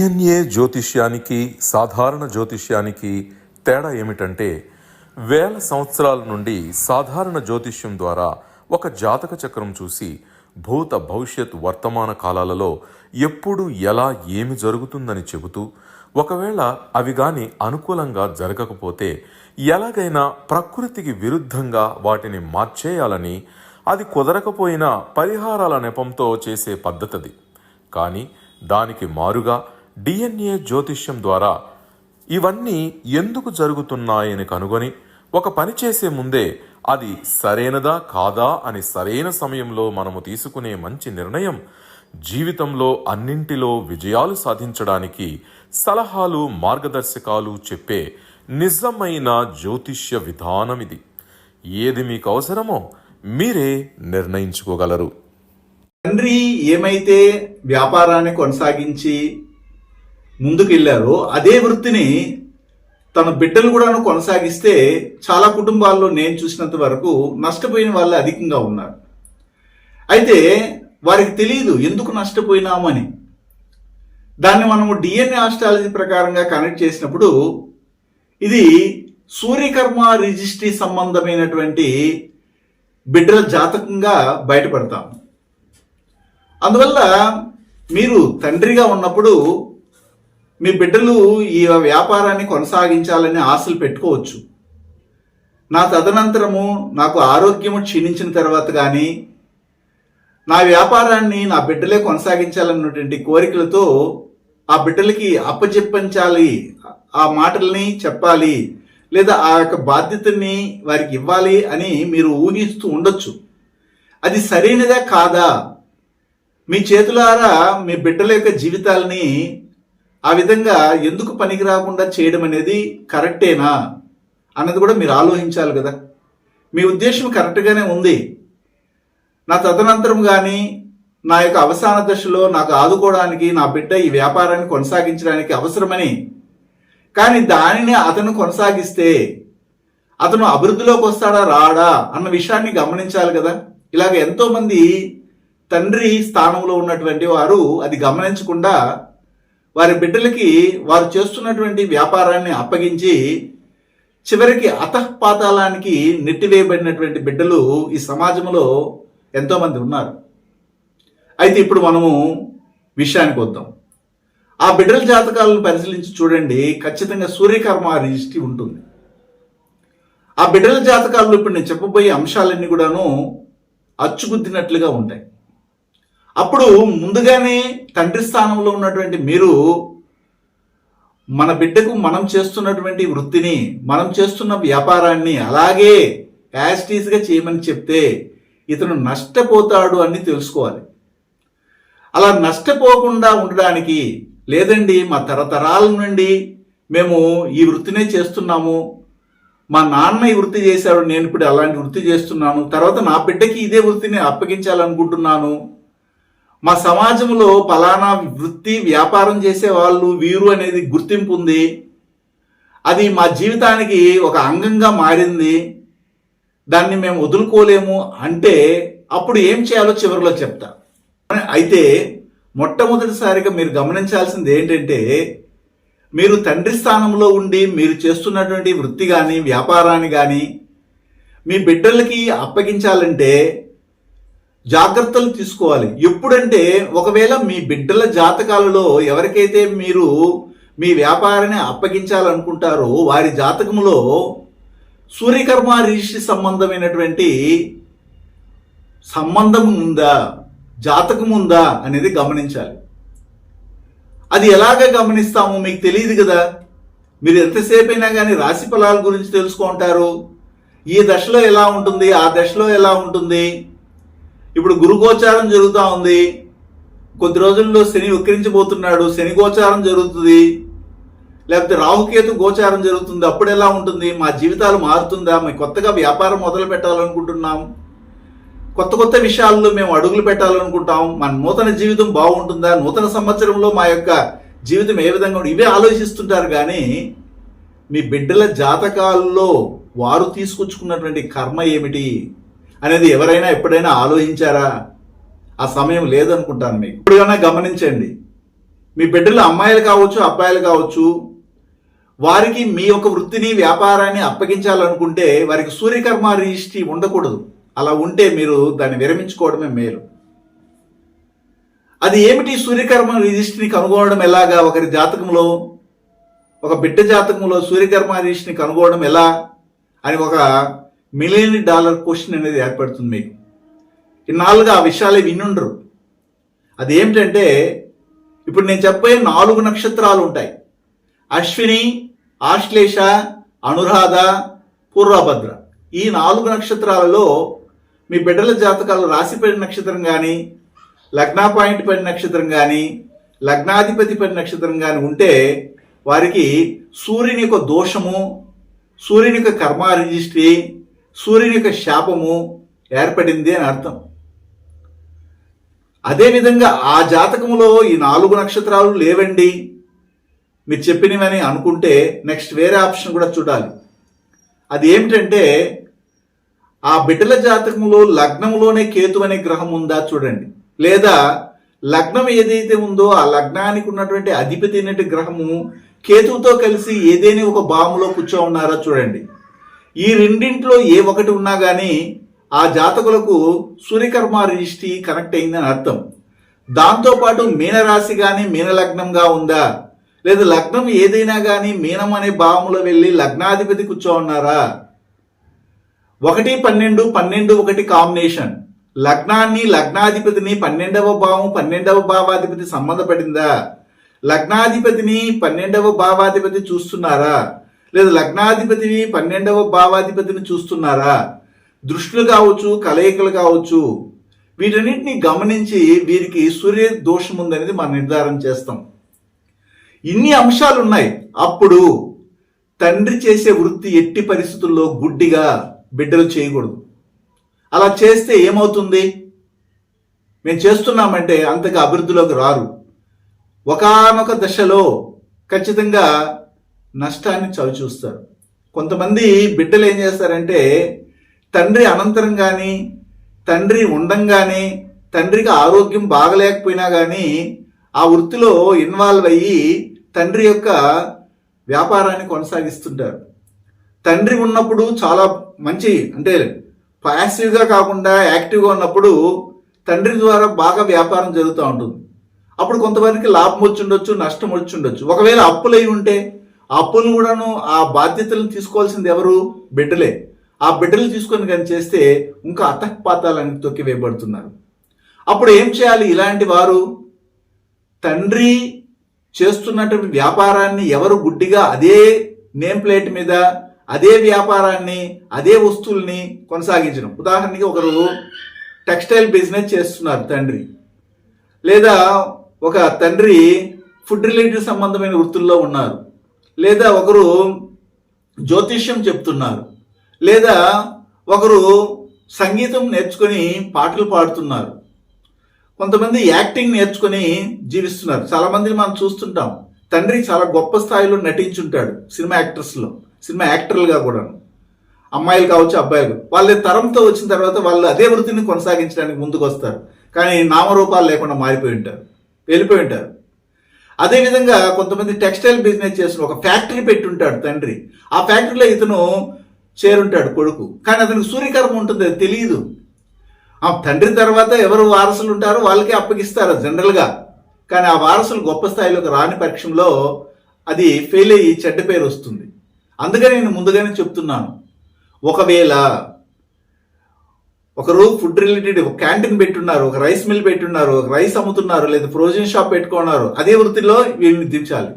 DNA జ్యోతిష్యానికి సాధారణ జ్యోతిష్యానికి తేడా ఏమిటంటే, వేల సంవత్సరాల నుండి సాధారణ జ్యోతిష్యం ద్వారా ఒక జాతక చక్రం చూసి భూత భవిష్యత్ వర్తమాన కాలాలలో ఎప్పుడు ఎలా ఏమి జరుగుతుందని చెబుతూ, ఒకవేళ అవి గాని అనుకూలంగా జరగకపోతే ఎలాగైనా ప్రకృతికి విరుద్ధంగా వాటిని మార్చేయాలని, అది కుదరకపోయినా పరిహారాల నెపంతో చేసే పద్ధతిది. కానీ దానికి మారుగా డిఎన్ఏ జ్యోతిష్యం ద్వారా ఇవన్నీ ఎందుకు జరుగుతున్నాయని కనుగొని ఒక పని చేసే ముందే అది సరైనదా కాదా అని సరైన సమయంలో మనము తీసుకునే మంచి నిర్ణయం జీవితంలో అన్నింటిలో విజయాలు సాధించడానికి సలహాలు మార్గదర్శకాలు చెప్పే నిజమైన జ్యోతిష్య విధానం ఇది. ఏది మీకు అవసరమో మీరే నిర్ణయించుకోగలరు. తండ్రి ఏమైతే వ్యాపారాన్ని కొనసాగించి ముందుకెళ్లారో అదే వృత్తిని తన బిడ్డలు కూడా కొనసాగిస్తే చాలా కుటుంబాల్లో నేను చూసినంత వరకు నష్టపోయిన వాళ్ళు అధికంగా ఉన్నారు. అయితే వారికి తెలియదు ఎందుకు నష్టపోయినామని. దాన్ని మనము డిఎన్ఏ ఆస్ట్రాలజీ ప్రకారంగా కనెక్ట్ చేసినప్పుడు ఇది సూర్యకర్మ రిజిస్ట్రీ సంబంధమైనటువంటి బిడ్డల జాతకంగా బయటపడతాము. అందువల్ల మీరు తండ్రిగా ఉన్నప్పుడు మీ బిడ్డలు ఈ వ్యాపారాన్ని కొనసాగించాలని ఆశలు పెట్టుకోవచ్చు. నా తదనంతరము నాకు ఆరోగ్యము క్షీణించిన తర్వాత కానీ నా వ్యాపారాన్ని నా బిడ్డలే కొనసాగించాలన్నటువంటి కోరికలతో ఆ బిడ్డలకి అప్పచెప్పించాలి, ఆ మాటల్ని చెప్పాలి, లేదా ఆ యొక్క బాధ్యతని వారికి ఇవ్వాలి అని మీరు ఊహిస్తూ ఉండొచ్చు. అది సరైనదా కాదా? మీ చేతులారా మీ బిడ్డల యొక్క జీవితాలని ఆ విధంగా ఎందుకు పనికి రాకుండా చేయడం అనేది కరెక్టేనా అన్నది కూడా మీరు ఆలోచించాలి కదా. మీ ఉద్దేశం కరెక్ట్గానే ఉంది. నా తదనంతరం కానీ నా యొక్క అవసాన దశలో నాకు ఆదుకోవడానికి నా బిడ్డ ఈ వ్యాపారాన్ని కొనసాగించడానికి అవసరమని. కానీ దానిని అతను కొనసాగిస్తే అతను అభివృద్ధిలోకి వస్తాడా రాడా అన్న విషయాన్ని గమనించాలి కదా. ఇలాగ ఎంతోమంది తండ్రి స్థానంలో ఉన్నటువంటి వారు అది గమనించకుండా వారి బిడ్డలకి వారు చేస్తున్నటువంటి వ్యాపారాన్ని అప్పగించి చివరికి అతఃపాతాళానికి నెట్టివేయబడినటువంటి బిడ్డలు ఈ సమాజంలో ఎంతోమంది ఉన్నారు. అయితే ఇప్పుడు మనము విషయానికి వద్దాం. ఆ బిడ్డల జాతకాలను పరిశీలించి చూడండి, ఖచ్చితంగా సూర్యకర్మ రిజిస్ట్రీ ఉంటుంది. ఆ బిడ్డల జాతకాల్లో ఇప్పుడు నేను చెప్పబోయే అంశాలన్నీ కూడాను అచ్చుగుద్దినట్లుగా ఉంటాయి. అప్పుడు ముందుగానే తండ్రి స్థానంలో ఉన్నటువంటి మీరు మన బిడ్డకు మనం చేస్తున్నటువంటి వృత్తిని, మనం చేస్తున్న వ్యాపారాన్ని అలాగే యాస్టీస్గా చేయమని చెప్తే ఇతను నష్టపోతాడు అని తెలుసుకోవాలి. అలా నష్టపోకుండా ఉండడానికి, లేదండి మా తరతరాల నుండి మేము ఈ వృత్తినే చేస్తున్నాము, మా నాన్న ఈ వృత్తి చేశాడు, నేను ఇప్పుడు అలాంటి వృత్తి చేస్తున్నాను, తర్వాత నా బిడ్డకి ఇదే వృత్తిని అప్పగించాలనుకుంటున్నాను, మా సమాజంలో ఫలానా వృత్తి వ్యాపారం చేసే వాళ్ళు వీరు అనేది గుర్తింపు ఉంది, అది మా జీవితానికి ఒక అంగంగా మారింది, దాన్ని మేము వదులుకోలేము అంటే అప్పుడు ఏం చేయాలో చివరిలో చెప్తా. అయితే మొట్టమొదటిసారిగా మీరు గమనించాల్సింది ఏంటంటే, మీరు తండ్రి స్థానంలో ఉండి మీరు చేస్తున్నటువంటి వృత్తి కానీ వ్యాపారాన్ని కానీ మీ బిడ్డలకి అప్పగించాలంటే జాగ్రత్తలు తీసుకోవాలి. ఎప్పుడంటే ఒకవేళ మీ బిడ్డల జాతకాలలో ఎవరికైతే మీరు మీ వ్యాపారాన్ని అప్పగించాలనుకుంటారో వారి జాతకంలో సూర్యకర్మ రిజిస్ట్రీ సంబంధమైనటువంటి సంబంధం ఉందా, జాతకం ఉందా అనేది గమనించాలి. అది ఎలాగ గమనిస్తామో మీకు తెలియదు కదా. మీరు ఎంతసేపు అయినా కానీ రాశి ఫలాల గురించి తెలుసుకుంటారు. ఈ దశలో ఎలా ఉంటుంది, ఆ దశలో ఎలా ఉంటుంది. ఇప్పుడు గురు గోచారం జరుగుతూ ఉంది, కొద్ది రోజుల్లో శని వక్రించబోతున్నాడు, శని గోచారం జరుగుతుంది, లేకపోతే రాహుకేతు గోచారం జరుగుతుంది. అప్పుడు ఎలా ఉంటుంది, మా జీవితాలు మారుతుందా, మేము కొత్తగా వ్యాపారం మొదలు పెట్టాలనుకుంటున్నాం, కొత్త కొత్త విషయాల్లో మేము అడుగులు పెట్టాలనుకుంటాం, మన నూతన జీవితం బాగుంటుందా, నూతన సంవత్సరంలో మా యొక్క జీవితం ఏ విధంగా ఇవే ఆలోచిస్తుంటారు. కానీ మీ బిడ్డల జాతకాల్లో వారు తీసుకొచ్చుకున్నటువంటి కర్మ ఏమిటి అనేది ఎవరైనా ఎప్పుడైనా ఆలోచించారా? ఆ సమయం లేదనుకుంటాను. మీకు ఇప్పుడైనా గమనించండి. మీ బిడ్డలు అమ్మాయిలు కావచ్చు, అబ్బాయిలు కావచ్చు, వారికి మీ యొక్క వృత్తిని, వ్యాపారాన్ని అప్పగించాలనుకుంటే వారికి సూర్యకర్మ రిజిస్ట్రీ ఉండకూడదు. అలా ఉంటే మీరు దాన్ని విరమించుకోవడమే మేలు. అది ఏమిటి సూర్యకర్మ రిజిస్ట్రీని కనుగొనడం ఎలాగా? ఒకరి జాతకంలో, ఒక బిడ్డ జాతకంలో సూర్యకర్మ రిజిస్ట్రీని కనుగొనడం ఎలా అని ఒక $1 మిలియన్ క్వశ్చన్ అనేది ఏర్పడుతుంది మీకు. ఇన్నాళ్ళుగా ఆ విషయాలే వినుండరు. అదేమిటంటే, ఇప్పుడు నేను చెప్పే 4 నక్షత్రాలు ఉంటాయి. అశ్విని, ఆశ్లేష, అనురాధ, పూర్వభద్ర. ఈ 4 నక్షత్రాలలో మీ బిడ్డల జాతకాలు రాశిపడి నక్షత్రం కానీ, లగ్నా పాయింట్ పడి నక్షత్రం కానీ, లగ్నాధిపతి పడి నక్షత్రం కానీ ఉంటే వారికి సూర్యుని యొక్క దోషము, సూర్యుని యొక్క కర్మ రిజిస్ట్రీ, సూర్యుని యొక్క శాపము ఏర్పడింది అని అర్థం. అదేవిధంగా ఆ జాతకములో ఈ 4 నక్షత్రాలు లేవండి మీరు చెప్పినవని అనుకుంటే నెక్స్ట్ వేరే ఆప్షన్ కూడా చూడాలి. అది ఏమిటంటే, ఆ బిడ్డల జాతకంలో లగ్నంలోనే కేతు అనే గ్రహం ఉందా చూడండి. లేదా లగ్నం ఏదైతే ఉందో ఆ లగ్నానికి ఉన్నటువంటి అధిపతి అయినటువంటి గ్రహము కేతువుతో కలిసి ఏదైనా ఒక భావంలో కూర్చో ఉన్నారా చూడండి. ఈ రెండింటిలో ఏ ఒకటి ఉన్నా కానీ ఆ జాతకులకు సూర్యకర్మ రిజిస్ట్రీ కనెక్ట్ అయిందని అర్థం. దాంతోపాటు మీనరాశి కానీ మీనలగ్నంగా ఉందా, లేదా లగ్నం ఏదైనా కానీ మీనం అనే భావంలో వెళ్ళి లగ్నాధిపతి కూర్చో ఉన్నారా, 1, 12, 12, 1 కాంబినేషన్, లగ్నాన్ని, లగ్నాధిపతిని 12వ భావం, 12వ భావాధిపతి సంబంధపడిందా, లగ్నాధిపతిని 12వ భావాధిపతి చూస్తున్నారా, లేదా లగ్నాధిపతిని 12వ భావాధిపతిని చూస్తున్నారా, దృష్టిలు కావచ్చు, కలయికలు కావచ్చు, వీటన్నిటిని గమనించి వీరికి సూర్య దోషం ఉందనేది మనం నిర్ధారణ చేస్తాం. ఇన్ని అంశాలు ఉన్నాయి. అప్పుడు తండ్రి చేసే వృత్తి ఎట్టి పరిస్థితుల్లో గుడ్డిగా బిడ్డలు చేయకూడదు. అలా చేస్తే ఏమవుతుంది? మేము చేస్తున్నామంటే అంతగా అభివృద్ధిలోకి రారు. ఒకానొక దశలో ఖచ్చితంగా నష్టాన్ని చవిచూస్తారు. కొంతమంది బిడ్డలు ఏం చేస్తారంటే, తండ్రి అనంతరం కానీ, తండ్రి ఉండంగానే, తండ్రికి ఆరోగ్యం బాగలేకపోయినా కానీ ఆ వృత్తిలో ఇన్వాల్వ్ అయ్యి తండ్రి యొక్క వ్యాపారాన్ని కొనసాగిస్తుంటారు. తండ్రి ఉన్నప్పుడు చాలా మంచి, అంటే ప్యాసివ్గా కాకుండా యాక్టివ్గా ఉన్నప్పుడు తండ్రి ద్వారా బాగా వ్యాపారం జరుగుతూ ఉంటుంది. అప్పుడు కొంతమందికి లాభం వచ్చి ఉండొచ్చు, నష్టం వచ్చి ఉండొచ్చు. ఒకవేళ అప్పులు అయి ఉంటే ఆ అప్పులను కూడాను, ఆ బాధ్యతలను తీసుకోవాల్సింది ఎవరు? బిడ్డలే. ఆ బిడ్డలు తీసుకొని కానీ చేస్తే ఇంకా అతఃపాతాలని తొక్కి వేయబడుతున్నారు. అప్పుడు ఏం చేయాలి? ఇలాంటి వారు తండ్రి చేస్తున్నటువంటి వ్యాపారాన్ని ఎవరు గుడ్డిగా అదే నేమ్ ప్లేట్ మీద అదే వ్యాపారాన్ని, అదే వస్తువుల్ని కొనసాగించడం. ఉదాహరణకి ఒకరు టెక్స్టైల్ బిజినెస్ చేస్తున్నారు తండ్రి, లేదా ఒక తండ్రి ఫుడ్ రిలేటెడ్ సంబంధమైన వృత్తుల్లో ఉన్నారు, లేదా ఒకరు జ్యోతిష్యం చెప్తున్నారు, లేదా ఒకరు సంగీతం నేర్చుకొని పాటలు పాడుతున్నారు, కొంతమంది యాక్టింగ్ నేర్చుకొని జీవిస్తున్నారు. చాలా మందిని మనం చూస్తుంటాం. తండ్రి చాలా గొప్ప స్థాయిలో నటించుంటాడు సినిమా యాక్టర్స్లో, సినిమా యాక్టర్లుగా కూడా. అమ్మాయిలు కావచ్చు, అబ్బాయిలు, వాళ్ళ తరంతో వచ్చిన తర్వాత వాళ్ళు అదే వృత్తిని కొనసాగించడానికి ముందుకు వస్తారు. కానీ నామరూపాలు లేకుండా మారిపోయి ఉంటారు, వెళ్ళిపోయి ఉంటారు. అదేవిధంగా కొంతమంది టెక్స్టైల్ బిజినెస్ చేస్తున్న ఒక ఫ్యాక్టరీ పెట్టుంటాడు తండ్రి. ఆ ఫ్యాక్టరీలో ఇతను చేరుంటాడు కొడుకు, కానీ అతనికి సూర్యకర్మ ఉంటుంది, అది తెలియదు. ఆ తండ్రి తర్వాత ఎవరు వారసులు ఉంటారో వాళ్ళకే అప్పగిస్తారు జనరల్గా. కానీ ఆ వారసులు గొప్ప స్థాయిలోకి రాని పక్షంలో అది ఫెయిల్ అయ్యి చెడ్డ పేరు వస్తుంది. అందుకని నేను ముందుగానే చెప్తున్నాను, ఒకవేళ ఒకరు ఫుడ్ రిలేటెడ్ ఒక క్యాంటీన్ పెట్టున్నారు, ఒక రైస్ మిల్ పెట్టున్నారు, ఒక రైస్ అమ్ముతున్నారు, లేదా ప్రొవిజన్ షాప్ పెట్టుకున్నారు, అదే వృత్తిలో వీళ్ళని దించాలి.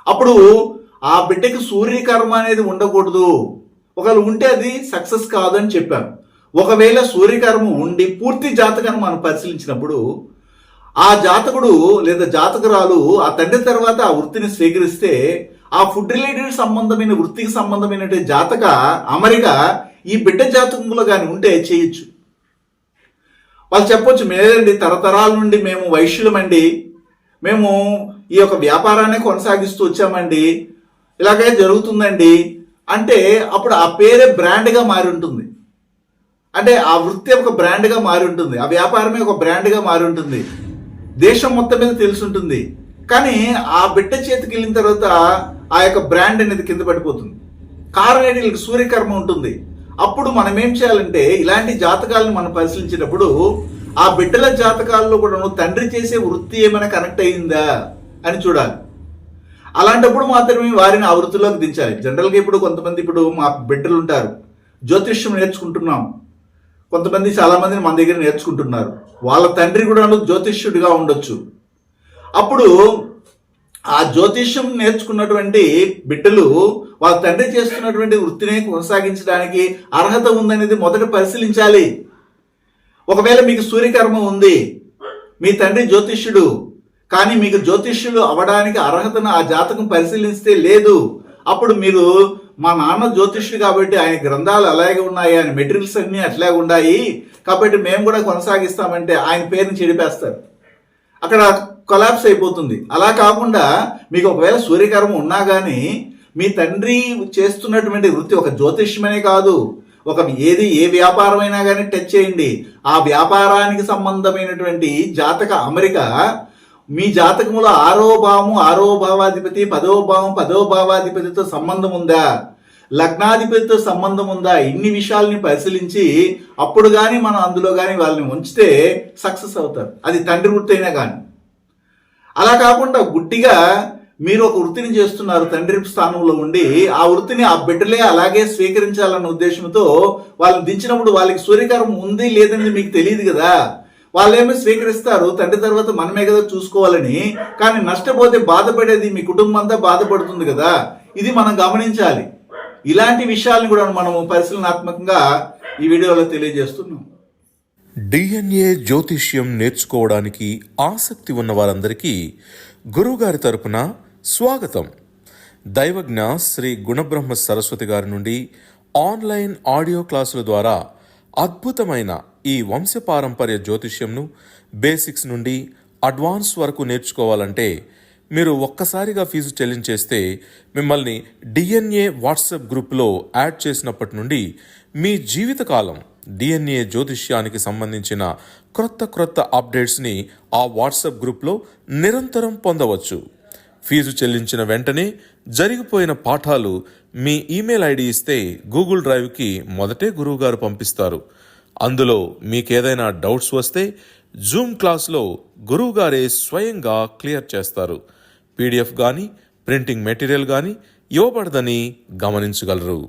అప్పుడు ఆ బిడ్డకి సూర్యకర్మ అనేది ఉండకూడదు. ఒకవేళ ఉంటే అది సక్సెస్ కాదని చెప్పాను. ఒకవేళ సూర్యకర్మ ఉండి పూర్తి జాతకాన్ని మనం పరిశీలించినప్పుడు ఆ జాతకుడు లేదా జాతకురాలు ఆ తండ్రి తర్వాత ఆ వృత్తిని స్వీకరిస్తే ఆ ఫుడ్ రిలేటెడ్ సంబంధమైన వృత్తికి సంబంధమైన జాతక అమరిక ఈ బిడ్డ జాతకంలో కానీ ఉంటే చేయొచ్చు. వాళ్ళు చెప్పొచ్చు, మేలేండి తరతరాల నుండి మేము వైశ్యులమండి, మేము ఈ యొక్క వ్యాపారాన్ని కొనసాగిస్తూ వచ్చామండి, ఇలాగే జరుగుతుందండి అంటే అప్పుడు ఆ పేరే బ్రాండ్గా మారి ఉంటుంది. అంటే ఆ వృత్తి ఒక బ్రాండ్గా మారి ఉంటుంది, ఆ వ్యాపారమే ఒక బ్రాండ్గా మారి ఉంటుంది, దేశం మొత్తం మీద తెలిసి ఉంటుంది. కానీ ఆ బిడ్డ చేతికి వెళ్ళిన తర్వాత ఆ యొక్క బ్రాండ్ అనేది కింద పడిపోతుంది. కారణం ఏంటి? వీళ్ళకి సూర్యకర్మ ఉంటుంది. అప్పుడు మనం ఏం చేయాలంటే ఇలాంటి జాతకాలను మనం పరిశీలించినప్పుడు ఆ బిడ్డల జాతకాల్లో కూడా తండ్రి చేసే వృత్తి ఏమైనా కనెక్ట్ అయ్యిందా అని చూడాలి. అలాంటప్పుడు మాత్రమే వారిని ఆ వృత్తిలోకి దించాలి. జనరల్గా ఇప్పుడు కొంతమంది మా బిడ్డలు ఉంటారు, జ్యోతిష్యం నేర్చుకుంటున్నాం, కొంతమంది చాలామంది మన దగ్గర నేర్చుకుంటున్నారు. వాళ్ళ తండ్రి కూడా జ్యోతిష్యుడిగా ఉండొచ్చు. అప్పుడు ఆ జ్యోతిష్యం నేర్చుకున్నటువంటి బిడ్డలు వాళ్ళ తండ్రి చేస్తున్నటువంటి వృత్తిని కొనసాగించడానికి అర్హత ఉందనేది మొదట పరిశీలించాలి. ఒకవేళ మీకు సూర్యకర్మ ఉంది, మీ తండ్రి జ్యోతిష్యుడు, కానీ మీకు జ్యోతిష్యులు అవ్వడానికి అర్హతను ఆ జాతకం పరిశీలిస్తే లేదు, అప్పుడు మీరు మా నాన్న జ్యోతిష్యుడు కాబట్టి ఆయన గ్రంథాలు అలాగే ఉన్నాయి, ఆయన మెటీరియల్స్ అన్నీ అట్లాగే ఉన్నాయి కాబట్టి మేము కూడా కొనసాగిస్తామంటే ఆయన పేరుని చెడిపేస్తారు. అక్కడ కొలాప్స్ అయిపోతుంది. అలా కాకుండా మీకు ఒకవేళ సూర్యకర్మ ఉన్నా కానీ మీ తండ్రి చేస్తున్నటువంటి వృత్తి ఒక జ్యోతిష్యమనే కాదు, ఏ వ్యాపారమైనా కానీ టచ్ చేయండి, ఆ వ్యాపారానికి సంబంధమైనటువంటి జాతక అమరిక మీ జాతకములో 6వ భావము 6వ భావాధిపతి, 10వ భావం 10వ భావాధిపతితో సంబంధం ఉందా, లగ్నాధిపతితో సంబంధం ఉందా, ఇన్ని విషయాల్ని పరిశీలించి అప్పుడు కానీ మనం అందులో కానీ వాళ్ళని ఉంచితే సక్సెస్ అవుతారు. అది తండ్రి వృత్తి అయినా కానీ. అలా కాకుండా గుడ్డిగా మీరు ఒక వృత్తిని చేస్తున్నారు తండ్రి స్థానంలో ఉండి, ఆ వృత్తిని ఆ బిడ్డలే అలాగే స్వీకరించాలన్న ఉద్దేశంతో వాళ్ళని దించినప్పుడు వాళ్ళకి సూర్యకర్మ ఉంది లేదని మీకు తెలియదు కదా. వాళ్ళేమో స్వీకరిస్తారు, తండ్రి తర్వాత మనమే కదా చూసుకోవాలని. కానీ నష్టపోతే బాధపడేది మీ కుటుంబం అంతా బాధపడుతుంది కదా. ఇది మనం గమనించాలి. ఇలాంటి విషయాలను కూడా మనము పరిశీలనాత్మకంగా ఈ వీడియోలో తెలియజేస్తున్నాం. డిఎన్ఏ జ్యోతిష్యం నేర్చుకోవడానికి ఆసక్తి ఉన్న వారందరికీ గురువుగారి తరపున స్వాగతం. దైవజ్ఞ శ్రీ గుణబ్రహ్మ సరస్వతి గారి నుండి ఆన్లైన్ ఆడియో క్లాసుల ద్వారా అద్భుతమైన ఈ వంశపారంపర్య జ్యోతిష్యంను బేసిక్స్ నుండి అడ్వాన్స్ వరకు నేర్చుకోవాలంటే మీరు ఒక్కసారిగా ఫీజు చెల్లించేస్తే మిమ్మల్ని డిఎన్ఏ వాట్సాప్ గ్రూప్లో యాడ్ చేసినప్పటి నుండి మీ జీవితకాలం డిఎన్ఏ జ్యోతిష్యానికి సంబంధించిన క్రొత్త అప్డేట్స్ని ఆ వాట్సాప్ గ్రూప్లో నిరంతరం పొందవచ్చు. ఫీజు చెల్లించిన వెంటనే జరిగిపోయిన పాఠాలు మీ ఈమెయిల్ ఐడి ఇస్తే గూగుల్ డ్రైవ్కి మొదటే గురువుగారు పంపిస్తారు. అందులో మీకేదైనా డౌట్స్ వస్తే జూమ్ క్లాస్లో గురువుగారే స్వయంగా క్లియర్ చేస్తారు. పీడిఎఫ్ కానీ ప్రింటింగ్ మెటీరియల్ కానీ ఇవ్వబడదని గమనించగలరు.